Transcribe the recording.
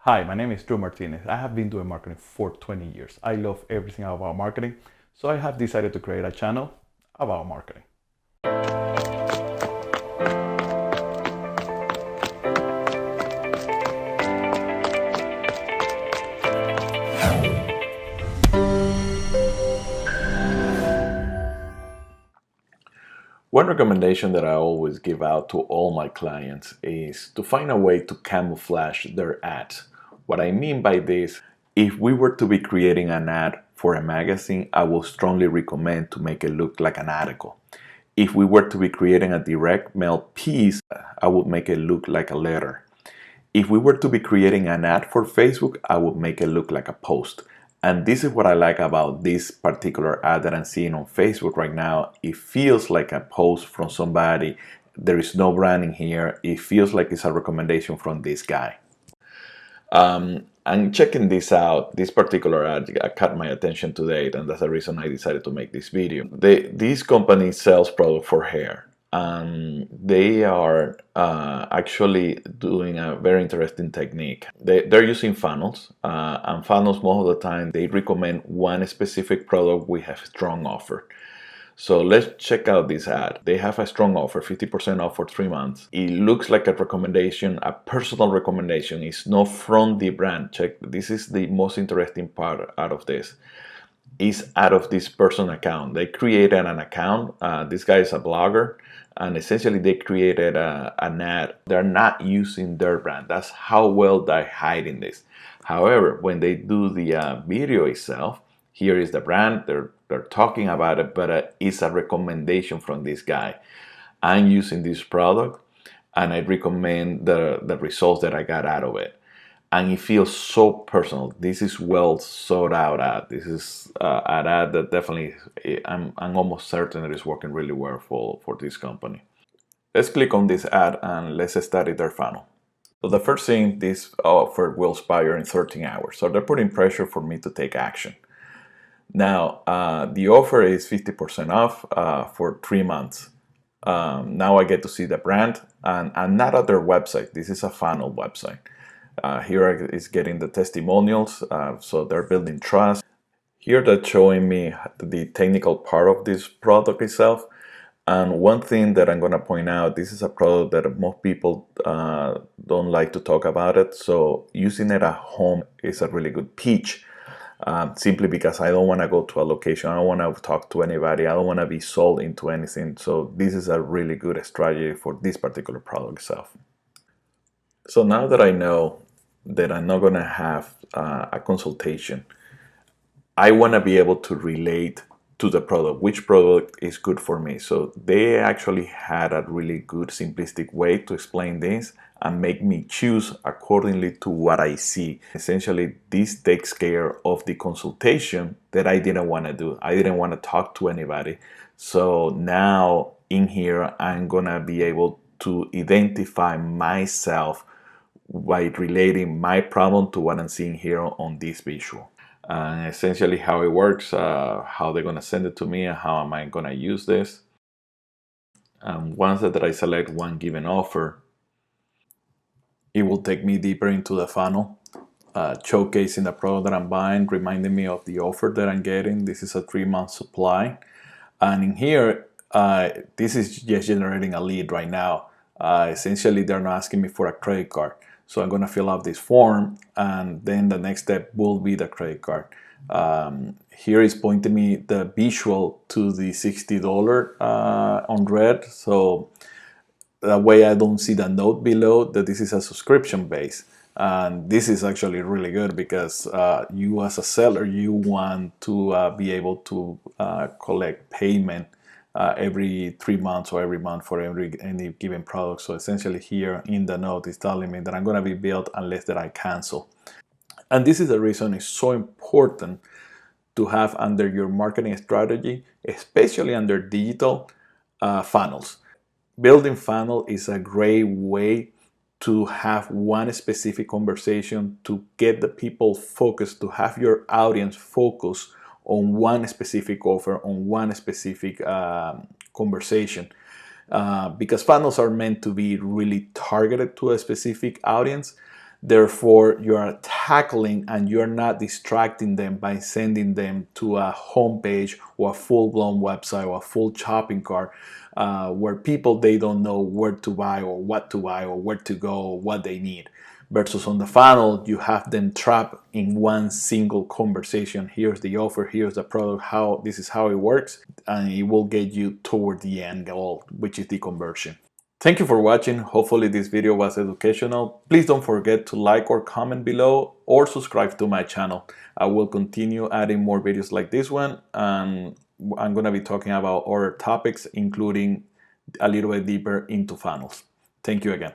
Hi, my name is Drew Martinez. I have been doing marketing for 20 years. I love everything about marketing, so I have decided to create a channel about marketing. One recommendation that I always give out to all my clients is to find a way to camouflage their ads. What I mean by this, if we were to be creating an ad for a magazine, I will strongly recommend to make it look like an article. If we were to be creating a direct mail piece, I would make it look like a letter. If we were to be creating an ad for Facebook, I would make it look like a post. And this is what I like about this particular ad that I'm seeing on Facebook right now. It feels like a post from somebody. There is no branding here. It feels like it's a recommendation from this guy. I'm checking this out. This particular ad caught my attention today, and that's the reason I decided to make this video. This company sells product for hair, and they are actually doing a very interesting technique. They're using funnels, and funnels most of the time they recommend one specific product with a strong offer. So let's check out this ad. They have a strong offer, 50% off for 3 months. It looks like a recommendation, a personal recommendation. It's not from the brand. Check, this is the most interesting part out of this. Is out of this person account. They created an account. This guy is a blogger, and essentially they created an ad. They're not using their brand. That's how well they're hiding this. However, when they do the video itself, here is the brand. They're talking about it, but it's a recommendation from this guy. I'm using this product, and I recommend the results that I got out of it. And it feels so personal. This is well sought out ad. This is an ad that definitely I'm almost certain that it's working really well for this company. Let's click on this ad and let's study their funnel. So the first thing, this offer will expire in 13 hours. So they're putting pressure for me to take action. Now, the offer is 50% off for 3 months. Now I get to see the brand, and I'm not at their website. This is a funnel website. Here is getting the testimonials, so they're building trust. Here they're showing me the technical part of this product itself. And one thing that I'm going to point out, this is a product that most people don't like to talk about it. So using it at home is a really good pitch. Simply because I don't want to go to a location, I don't want to talk to anybody, I don't want to be sold into anything. So this is a really good strategy for this particular product itself. So now that I know that I'm not going to have a consultation, I want to be able to relate to the product, which product is good for me. So they actually had a really good simplistic way to explain this and make me choose accordingly to what I see. Essentially, this takes care of the consultation that I didn't want to do. I didn't want to talk to anybody. So now in here, I'm going to be able to identify myself by relating my problem to what I'm seeing here on this visual. And essentially how it works, how they're going to send it to me, and how am I going to use this. And once that I select one given offer, it will take me deeper into the funnel, showcasing the product that I'm buying, reminding me of the offer that I'm getting. This is a 3-month supply. And in here, this is just generating a lead right now. Essentially, they're not asking me for a credit card. So I'm going to fill out this form, and then the next step will be the credit card. Here is pointing me the visual to the $60 on red. So that way I don't see the note below that this is a subscription base. And this is actually really good because you as a seller, you want to be able to collect payment every 3 months or every month for any given product. So essentially here in the note is telling me that I'm going to be billed unless that I cancel. And this is the reason it's so important to have under your marketing strategy, especially under digital funnels. Building funnel is a great way to have one specific conversation, to get the people focused, to have your audience focus on one specific offer, on one specific conversation. Because funnels are meant to be really targeted to a specific audience. Therefore, you are tackling and you're not distracting them by sending them to a homepage or a full-blown website or a full shopping cart where people, they don't know where to buy or what to buy or where to go or what they need. Versus on the funnel, you have them trapped in one single conversation. Here's the offer, here's the product, this is how it works, and it will get you toward the end goal, which is the conversion. Thank you for watching. Hopefully this video was educational. Please don't forget to like or comment below or subscribe to my channel. I will continue adding more videos like this one, and I'm going to be talking about other topics, including a little bit deeper into funnels. Thank you again.